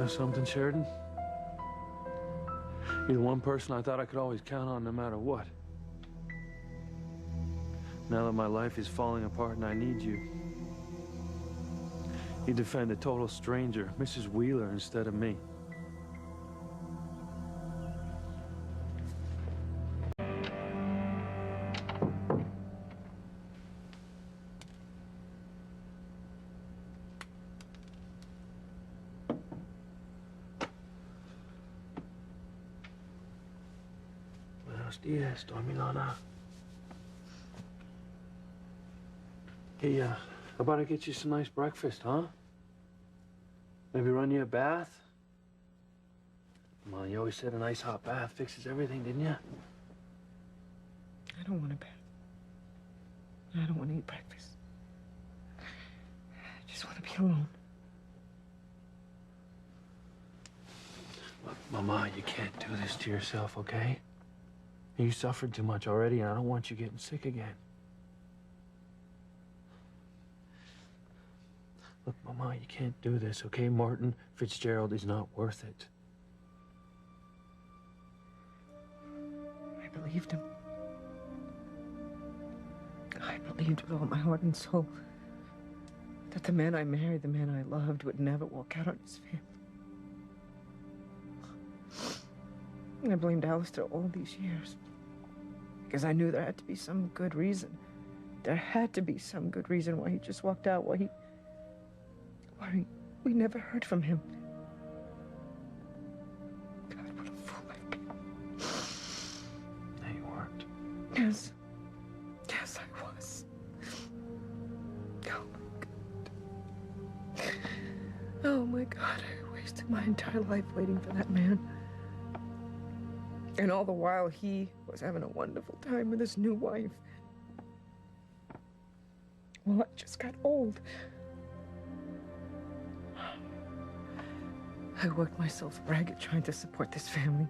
know something, Sheridan? You're the one person I thought I could always count on no matter what. Now that my life is falling apart and I need you, you defend a total stranger, Mrs. Wheeler, instead of me. Buenos dias, Dormilana. Hey, how about I get you some nice breakfast, huh? Maybe run you a bath? Come on, you always said a nice hot bath fixes everything, didn't you? I don't want a bath. I don't want to eat breakfast. I just want to be alone. Look, Mama, you can't do this to yourself, okay? You suffered too much already, and I don't want you getting sick again. Look, Mama, you can't do this, okay? Martin Fitzgerald is not worth it. I believed him. I believed with all my heart and soul that the man I married, the man I loved, would never walk out on his family. And I blamed Alistair all these years because I knew there had to be some good reason. There had to be some good reason why he just walked out, why we never heard from him. God, what a fool I've been. No, you weren't. Yes. Yes, I was. Oh, my God. Oh, my God, I wasted my entire life waiting for that man. And all the while, he was having a wonderful time with his new wife. Well, I just got old. I worked myself ragged trying to support this family.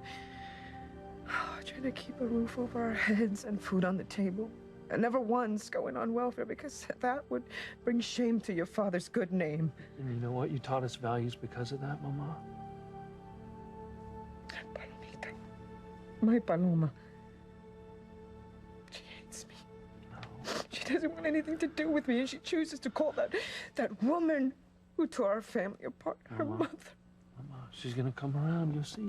Trying to keep a roof over our heads and food on the table. And never once going on welfare because that would bring shame to your father's good name. And you know what? You taught us values because of that, Mama. Palomita. My Paloma. She hates me. No. She doesn't want anything to do with me, and she chooses to call that woman who tore our family apart her mother. Mama, she's gonna come around, you'll see.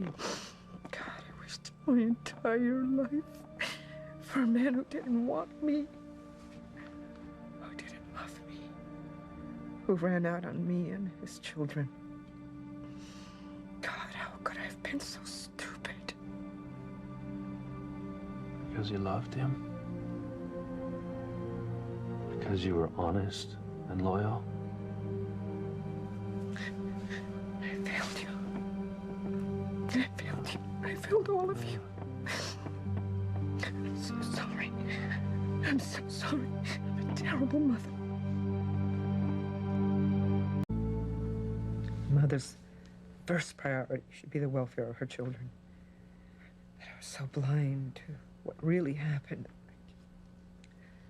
God, I wished my entire life for a man who didn't want me, who didn't love me, who ran out on me and his children. God, how could I have been so stupid? Because you loved him? Because you were honest and loyal? I failed you. I failed you. I failed all of you. I'm so sorry. I'm so sorry. I'm a terrible mother. Mother's first priority should be the welfare of her children. But I was so blind to what really happened.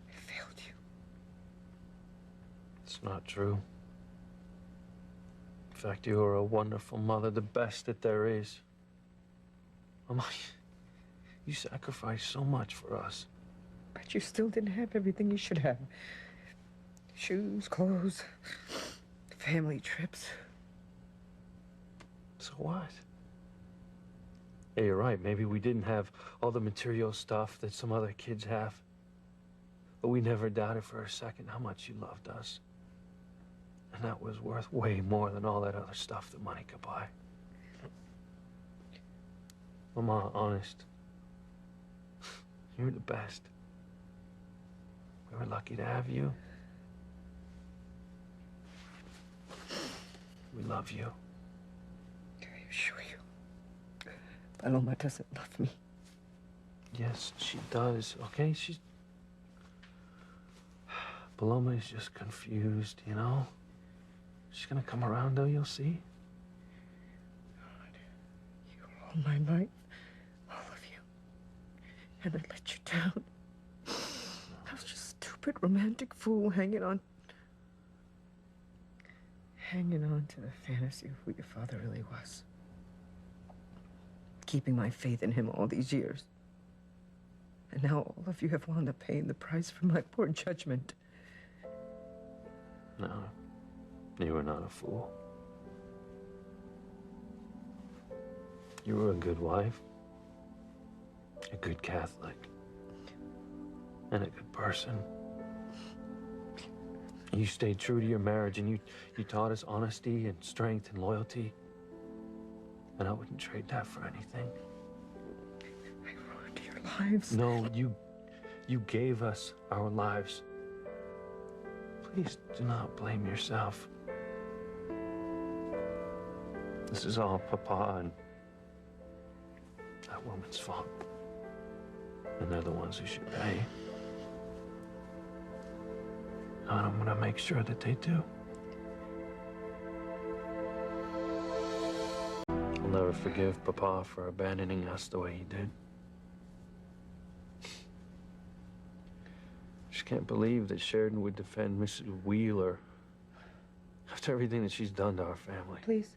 I failed you. It's not true. In fact, you are a wonderful mother, the best that there is. Mama, you sacrificed so much for us. But you still didn't have everything you should have. Shoes, clothes, family trips. So what? Yeah, you're right. Maybe we didn't have all the material stuff that some other kids have. But we never doubted for a second how much you loved us. And that was worth way more than all that other stuff that money could buy. Mama, honest. You're the best. We were lucky to have you. We love you. I assure you, Paloma doesn't love me. Yes, she does, okay? Paloma is just confused, you know? She's gonna come around, though, you'll see. God, you were all my life, all of you. And I let you down. I was just a stupid romantic fool hanging on hanging on to the fantasy of who your father really was. Keeping my faith in him all these years. And now all of you have wound up paying the price for my poor judgment. No, you were not a fool. You were a good wife, a good Catholic, and a good person. You stayed true to your marriage, and you taught us honesty and strength and loyalty. And I wouldn't trade that for anything. I ruined your lives. No, you gave us our lives. Please do not blame yourself. This is all Papa and that woman's fault. And they're the ones who should pay. And I'm gonna make sure that they do. I'll never forgive Papa for abandoning us the way he did. Just can't believe that Sheridan would defend Mrs. Wheeler after everything that she's done to our family. Please.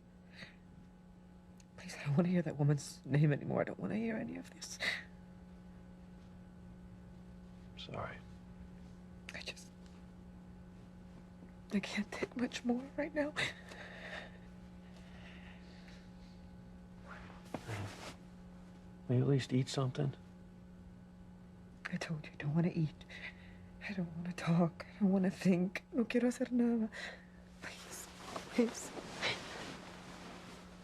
Please, I don't want to hear that woman's name anymore. I don't want to hear any of this. Sorry. I can't take much more right now. Will you at least eat something? I told you I don't want to eat. I don't want to talk. I don't want to think. No quiero hacer nada. Please, please.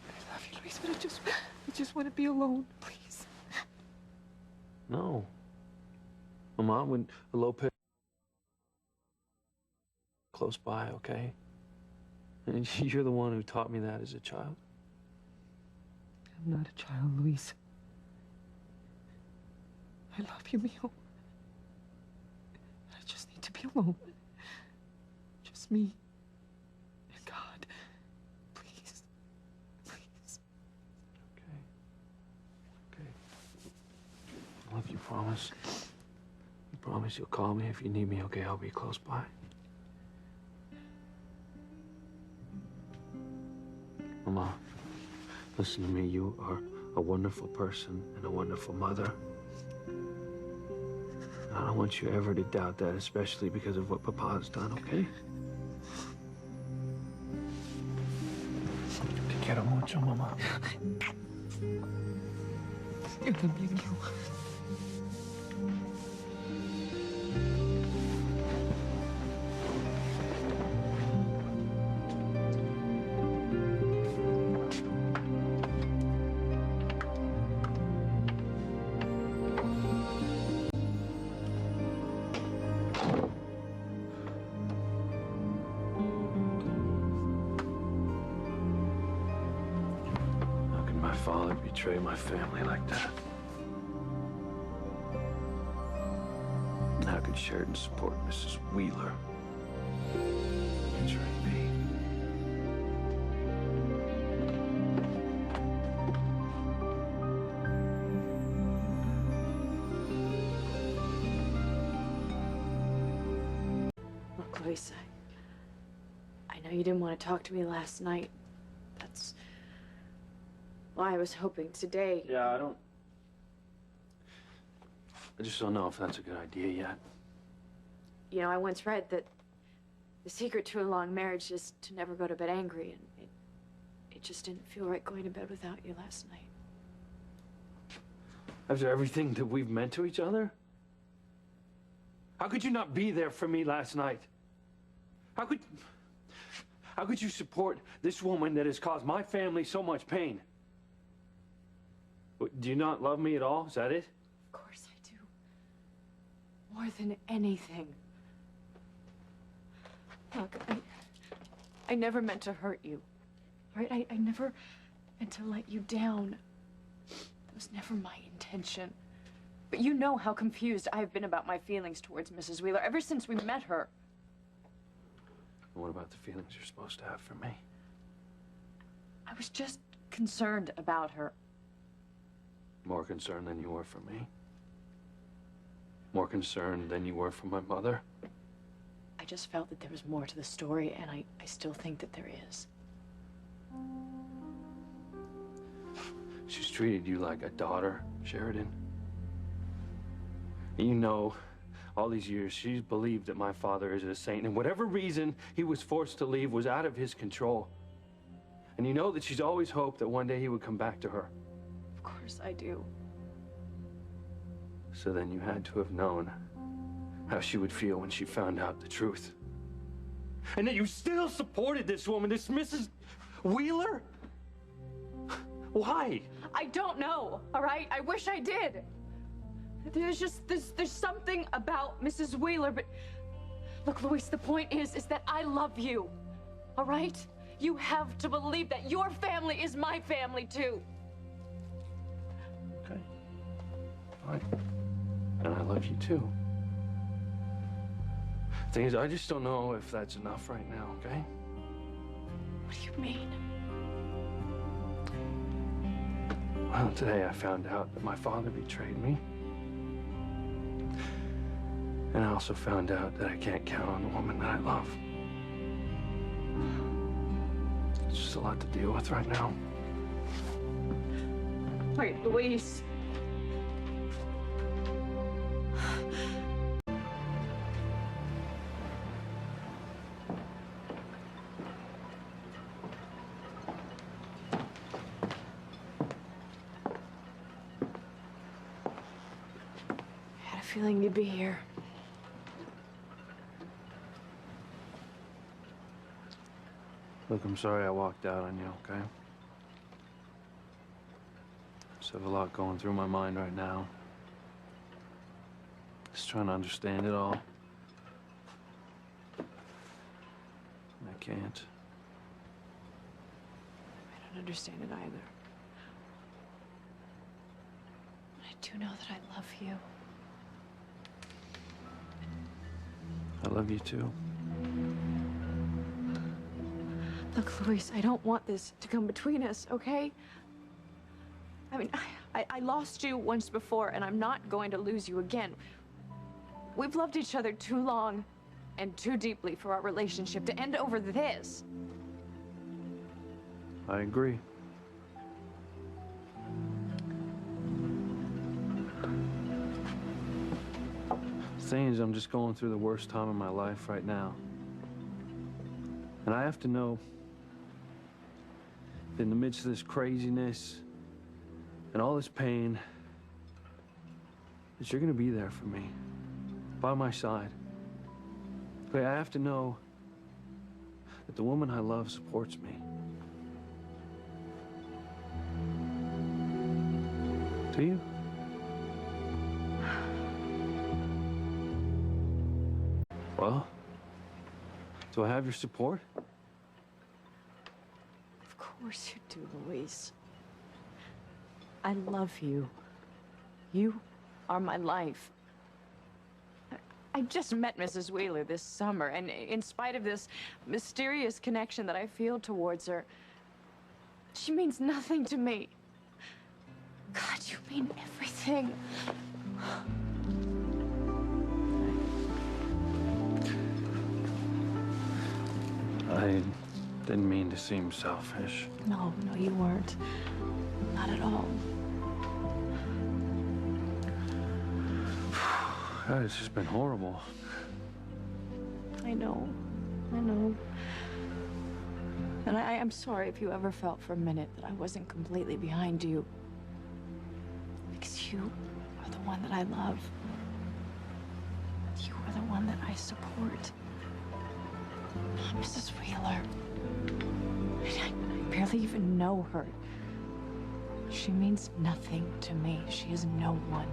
I love you, Luis, but I just want to be alone, please. No. Mama, when Lopez close by, okay? And you're the one who taught me that as a child. I'm not a child, Luis. I love you, Mio. I just need to be alone. Just me and God. Please. Please. Okay. Okay. I love you, promise. You promise you'll call me if you need me, okay? I'll be close by. Mama, listen to me. You are a wonderful person and a wonderful mother. I don't want you ever to doubt that, especially because of what Papa's done, okay? Te quiero mucho, Mama. Yo también, Mio. Father betray my family like that? And how could Sheridan support Mrs. Wheeler? Betraying me. Look, Luis, I know you didn't want to talk to me last night. That's why I was hoping today. Yeah, I just don't know if that's a good idea yet. You know, I once read that the secret to a long marriage is to never go to bed angry, and it just didn't feel right going to bed without you last night. After everything that we've meant to each other? How could you not be there for me last night? How could you support this woman that has caused my family so much pain? Do you not love me at all? Is that it? Of course I do. More than anything. Look, I never meant to hurt you. Right? I never meant to let you down. That was never my intention. But you know how confused I've been about my feelings towards Mrs. Wheeler ever since we met her. And what about the feelings you're supposed to have for me? I was just concerned about her. More concerned than you were for me? More concerned than you were for my mother? I just felt that there was more to the story, and I still think that there is. She's treated you like a daughter, Sheridan. You know, all these years, she's believed that my father is a saint, and whatever reason he was forced to leave was out of his control. And you know that she's always hoped that one day he would come back to her. Of course I do. So then you had to have known how she would feel when she found out the truth. And that you still supported this woman, this Mrs. Wheeler? Why? I don't know, all right? I wish I did. There's something about Mrs. Wheeler, but look, Luis, the point is that I love you, all right? You have to believe that your family is my family, too. Okay. Fine. And I love you, too. Thing is, I just don't know if that's enough right now, okay? What do you mean? Well, today I found out that my father betrayed me. And I also found out that I can't count on the woman that I love. It's just a lot to deal with right now. Wait, Luis. I had a feeling you'd be here. Look, I'm sorry I walked out on you, okay? Just have a lot going through my mind right now. Just trying to understand it all. I can't. I don't understand it either. But I do know that I love you. I love you too. Look, Luis, I don't want this to come between us, okay? I mean, I lost you once before, and I'm not going to lose you again. We've loved each other too long and too deeply for our relationship to end over this. I agree. The thing is, I'm just going through the worst time of my life right now. And I have to know, in the midst of this craziness and all this pain, that you're gonna be there for me, by my side. Like, I have to know that the woman I love supports me. Do you? Well, do I have your support? Of course you do, Luis. I love you. You are my life. I just met Mrs. Wheeler this summer, and in spite of this mysterious connection that I feel towards her, she means nothing to me. God, you mean everything. I didn't mean to seem selfish. No, you weren't. Not at all. God, it's just been horrible. I know. And I'm sorry if you ever felt for a minute that I wasn't completely behind you. Because you are the one that I love. You are the one that I support. Not Mrs. Wheeler. I barely even know her. She means nothing to me. She is no one.